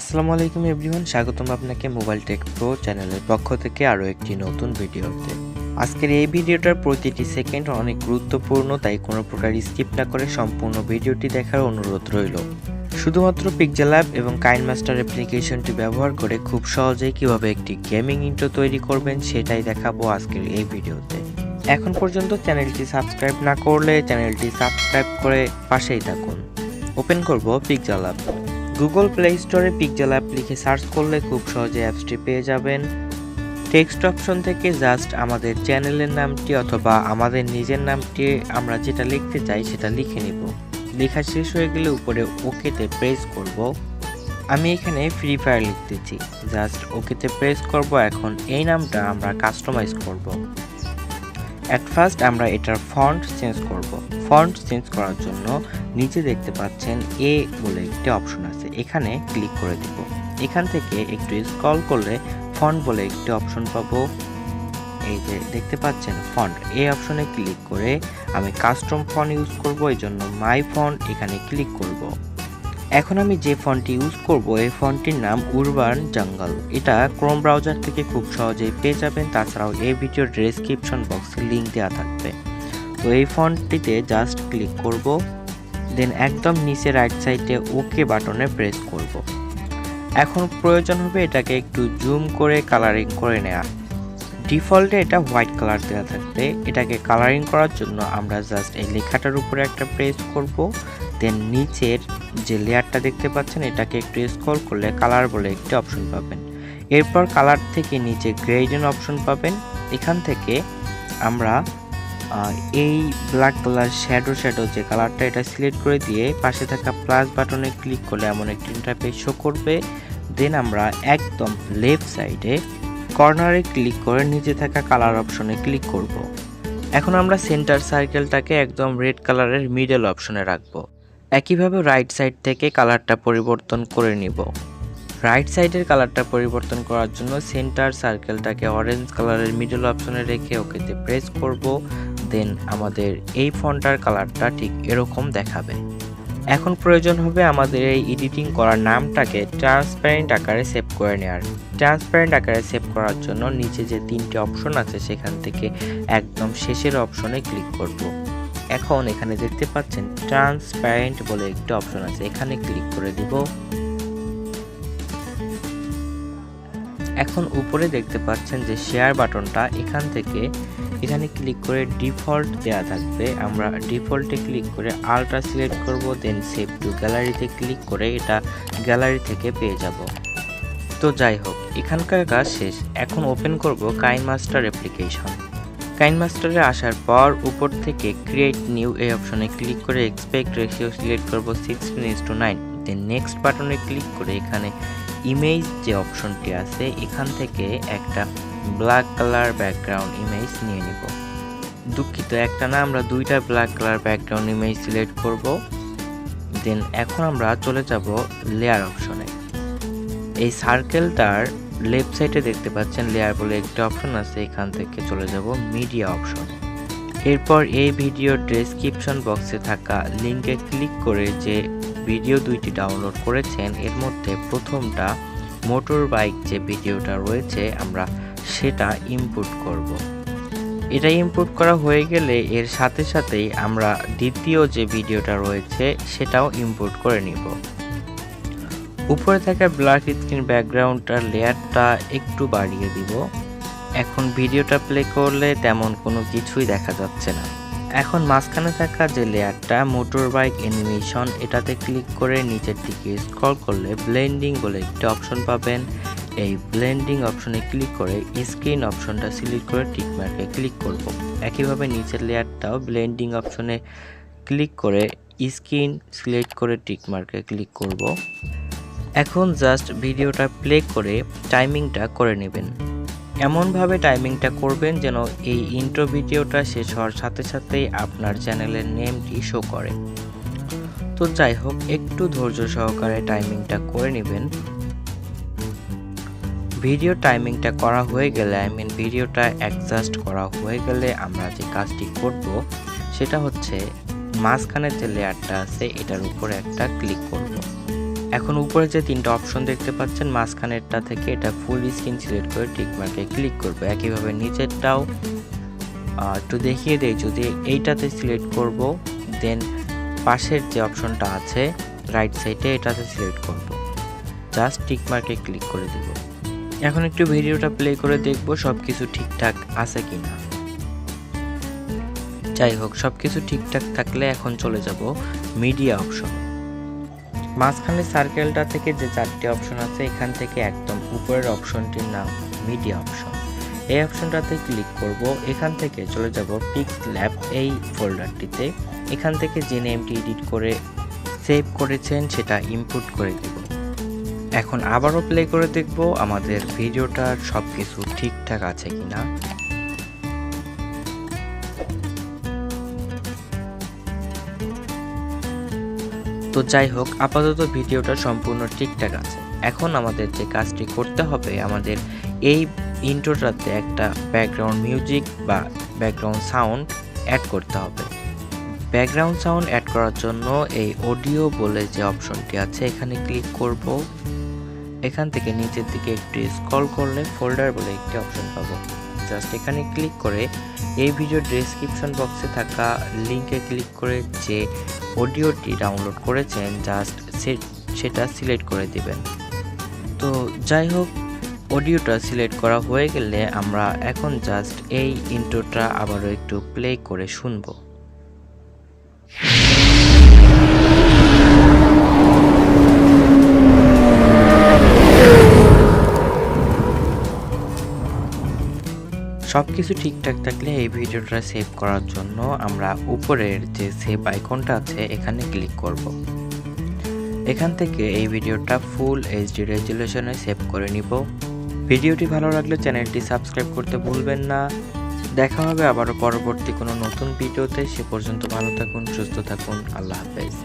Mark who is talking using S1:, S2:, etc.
S1: আসসালামু আলাইকুম এভরিওয়ান, স্বাগতম আপনাকে মোবাইল টেক প্রো চ্যানেলের পক্ষ থেকে আরও একটি নতুন ভিডিওতে। আজকের এই ভিডিওটার প্রতিটি সেকেন্ড অনেক গুরুত্বপূর্ণ, তাই কোনো প্রকার স্কিপ না করে সম্পূর্ণ ভিডিওটি দেখার অনুরোধ রইল। শুধুমাত্র পিক্সেল অ্যাপ এবং কাইনমাস্টার অ্যাপ্লিকেশনটি ব্যবহার করে খুব সহজেই কিভাবে একটি গেমিং ইন্ট্রো তৈরি করবেন সেটাই দেখাবো আজকের এই ভিডিওতে। এখন পর্যন্ত চ্যানেলটি সাবস্ক্রাইব না করলে চ্যানেলটি সাবস্ক্রাইব করে পাশেই থাকুন। ওপেন করব পিক্সেল অ্যাপ। গুগল প্লে স্টোরে পিক্সেল অ্যাপ লিখে সার্চ করলে খুব সহজে অ্যাপসটি পেয়ে যাবেন। টেক্সট অপশন থেকে জাস্ট আমাদের চ্যানেলের নামটি অথবা আমাদের নিজের নামটি আমরা যেটা লিখতে চাই সেটা লিখে নিব। লেখা শেষ হয়ে গেলে উপরে ওকেতে প্রেস করব। আমি এখানে ফ্রি ফায়ার লিখতেছি, জাস্ট ওকেতে প্রেস করব। এখন এই নামটা আমরা কাস্টমাইজ করব। অ্যাট ফার্স্ট আমরা এটার ফন্ট চেঞ্জ করব। ফন্ট চেঞ্জ করার জন্য নিচে দেখতে পাচ্ছেন এ বলে একটি অপশন আছে, এখানে ক্লিক করে দিব। এখান থেকে একটু স্ক্রল করলে ফন্ট বলে একটি অপশন পাবো। এই যে দেখতে পাচ্ছেন ফন্ট, এই অপশনে ক্লিক করে আমি কাস্টম ফন্ট ইউজ করব, এই জন্য মাই ফন্ট এখানে ক্লিক করব। এখন আমি যে ফন্টটি ইউজ করব এই ফন্টটির নাম উরবান জঙ্গল। এটা ক্রোম ব্রাউজার থেকে খুব সহজেই পেয়ে যাবেন, তাছাড়াও এই ভিডিওর ডেসক্রিপশন বক্সে লিঙ্ক দেওয়া থাকবে। তো এই ফন্টটিতে জাস্ট ক্লিক করব, দেন একদম নিচে রাইট সাইডে ওকে বাটনে প্রেস করব। এখন প্রয়োজন হবে এটাকে একটু জুম করে কালারিং করে নেওয়া। ডিফল্টে এটা হোয়াইট কালার দেওয়া থাকবে, এটাকে কালারিং করার জন্য আমরা জাস্ট এই লেখাটার উপরে একটা প্রেস করব। দেন নিচের যে লেয়ারটা দেখতে পাচ্ছেন এটাকে একটু স্ক্রল করলে কালার বলে একটি অপশন পাবেন। এরপর কালার থেকে নিচে গ্রেডিয়েন্ট অপশন পাবেন। এখান থেকে আমরা এই ব্ল্যাক কালার শ্যাডো যে কালারটা এটা সিলেক্ট করে দিয়ে পাশে থাকা প্লাস বাটনে ক্লিক করলে এমন একটি ইন্টারফেস শো করবে। দেন আমরা একদম লেফট সাইডে কর্নারে ক্লিক করে নিচে থাকা কালার অপশনে ক্লিক করব। এখন আমরা সেন্টার সার্কেলটাকে একদম রেড কালারের মিডল অপশনে রাখবো। একইভাবে রাইট সাইড থেকে কালারটা পরিবর্তন করে নিব। রাইট সাইডের কালারটা পরিবর্তন করার জন্য সেন্টার সার্কেলটাকে অরেঞ্জ কালারের মিডল অপশনে রেখে ওকেতে প্রেস করব। দেন আমাদের এই ফন্টটার কালারটা ঠিক এরকম দেখাবে। এখন প্রয়োজন হবে আমাদের এই এডিটিং করার নামটাকে ট্রান্সপারেন্ট আকারে সেভ করে নেওয়ার। ট্রান্সপারেন্ট আকারে সেভ করার জন্য নিচে যে তিনটে অপশন আছে সেখান থেকে একদম শেষের অপশনে ক্লিক করব। এখন এখানে দেখতে পাচ্ছেন ট্রান্সপারেন্ট বলে একটা অপশন আছে, এখানে ক্লিক করে দিব। এখন উপরে দেখতে পাচ্ছেন যে শেয়ার বাটনটা, এখান থেকে এখানে ক্লিক করে ডিফল্ট দেওয়া থাকবে। আমরা ডিফল্টে ক্লিক করে আলট্রা সিলেক্ট করব, দেন সেভ টু গ্যালারিতে ক্লিক করে এটা গ্যালারি থেকে পেয়ে যাব। তো যাই হোক, এখানকার কাজ শেষ। এখন ওপেন করব কাইনমাস্টার অ্যাপ্লিকেশন। কাইনমাস্টারে আসার পর উপর থেকে ক্রিয়েট নিউ এই অপশনে ক্লিক করে এক্সপেক্ট রেশিও সিলেক্ট করব 16:9। দেন নেক্সট বাটনে ক্লিক করে এখানে ইমেজ যে অপশনটি আছে এখান থেকে একটা ব্ল্যাক কালার ব্যাকগ্রাউন্ড ইমেজ নিয়ে নিব। দুঃখিত, একটা না, আমরা দুইটা black colour background image select করব। দেন এখন আমরা চলে যাব লেয়ার অপশনে। এই সার্কেলটার লেফট সাইডে দেখতে পাচ্ছেন লেয়ার বলে একটা অপশন আছে, এখান থেকে চলে যাব মিডিয়া অপশনে। এরপর এই ভিডিওর ডেসক্রিপশন বক্সে থাকা লিঙ্কে ক্লিক করে যে ভিডিও দুইটি ডাউনলোড করেছেন এর মধ্যে প্রথমটা মোটর বাইক যে ভিডিওটা রয়েছে আমরা সেটা ইনপুট করব। এটা ইনপুট করা হয়ে গেলে এর সাথে সাথেই আমরা দ্বিতীয় যে ভিডিওটা রয়েছে সেটাও ইনপুট করে নিব। উপরে থাকা ব্ল্যাক স্ক্রিন ব্যাকগ্রাউন্ডটার লেয়ারটা একটু বাড়িয়ে দিব। এখন ভিডিওটা প্লে করলে তেমন কোনো কিছুই দেখা যাচ্ছে না। এখন মাঝখানে থাকা যে লেয়ারটা মোটর বাইক অ্যানিমেশন এটাতে ক্লিক করে নিচের দিকে স্ক্রল করলে ব্লেন্ডিং বলে একটা অপশন পাবেন। এই ব্লেন্ডিং অপশনে ক্লিক করে স্ক্রিন অপশনটা সিলেক্ট করে টিক মার্কে ক্লিক করব। একইভাবে নিচের লেয়ারটাও ব্লেন্ডিং অপশনে ক্লিক করে স্ক্রিন সিলেক্ট করে টিক মার্কে ক্লিক করব। এখন জাস্ট ভিডিওটা প্লে করে টাইমিংটা করে নেবেন। এমনভাবে টাইমিংটা করবেন যেন এই ইন্ট্রো ভিডিওটা শেষ হওয়ার সাথে সাথেই আপনার চ্যানেলের নেমটি শো করে। তো যাই হোক, একটু ধৈর্য সহকারে টাইমিংটা করে নেবেন। ভিডিও টাইমিংটা করা হয়ে গেলে ভিডিওটা অ্যাডজাস্ট করা হয়ে গেলে আমরা যে কাজটি করব সেটা হচ্ছে মাঝখানে যে লেয়ারটা আছে এটার উপরে একটা ক্লিক করব। এখন উপরে যে তিনটা অপশন দেখতে পাচ্ছেন মাঝখানেরটা থেকে এটা ফুল স্ক্রিন সিলেক্ট করে টিক মার্কে ক্লিক করব। একইভাবে নিচেরটাও একটু দেখিয়ে দেই, যদি এইটাতে সিলেক্ট করব দেন পাশের যে অপশনটা আছে রাইট সাইডে এটাতে সিলেক্ট করব, জাস্ট টিক মার্কে ক্লিক করে দেব। এখন একটু ভিডিওটা প্লে করে দেখব সব কিছু ঠিকঠাক আছে কিনা। যাই হোক, সব কিছু ঠিকঠাক থাকলে এখন চলে যাব মিডিয়া অপশন। মাঝখানে সার্কেলটা থেকে যে চারটি অপশন আছে এখান থেকে একদম উপরের অপশনটির নাম মিডিয়া অপশন, এই অপশনটাতে ক্লিক করব। এখান থেকে চলে যাব পিক্সল্যাব এই ফোল্ডারটিতে, এখান থেকে যে নেমটি এডিট করে সেভ করেছেন সেটা ইনপুট করে দেব। এখন আবারও প্লে করে দেখব আমাদের ভিডিওটার সব কিছু ঠিকঠাক আছে কিনা। তো যাই হোক, আপাতত ভিডিওটা সম্পূর্ণ ঠিকঠাক আছে। এখন আমাদের যে কাজটি করতে হবে, আমাদের এই ইন্ট্রোটাতে একটা ব্যাকগ্রাউন্ড মিউজিক বা ব্যাকগ্রাউন্ড সাউন্ড অ্যাড করতে হবে। ব্যাকগ্রাউন্ড সাউন্ড অ্যাড করার জন্য এই অডিও বলে যে অপশনটি আছে এখানে ক্লিক করব। এখান থেকে নিচের দিকে একটু স্ক্রল করলে ফোল্ডার বলে একটি অপশন পাবো, জাস্ট এখানে ক্লিক করে এই ভিডিও ডেসক্রিপশন বক্সে থাকা লিঙ্কে ক্লিক করে যে অডিওটি ডাউনলোড করেছেন জাস্ট সেটা সিলেক্ট করে দিবেন। তো যাই হোক, অডিওটা সিলেক্ট করা হয়ে গেলে আমরা এখন জাস্ট এই ইন্ট্রোটা আবারও একটু প্লে করে শুনবো। সবকিছু ঠিকঠাক থাকলে এই ভিডিওটা সেভ করার জন্য আমরা উপরের যে সেভ আইকনটা আছে এখানে ক্লিক করব। এখান থেকে এই ভিডিওটা ফুল এইচডি রেজুলেশনে সেভ করে নিব। ভিডিওটি ভালো লাগলে চ্যানেলটি সাবস্ক্রাইব করতে ভুলবেন না। দেখা হবে আবারও পরবর্তী কোনো নতুন ভিডিওতে। সে পর্যন্ত ভালো থাকুন, সুস্থ থাকুন, আল্লাহ হাফেজ।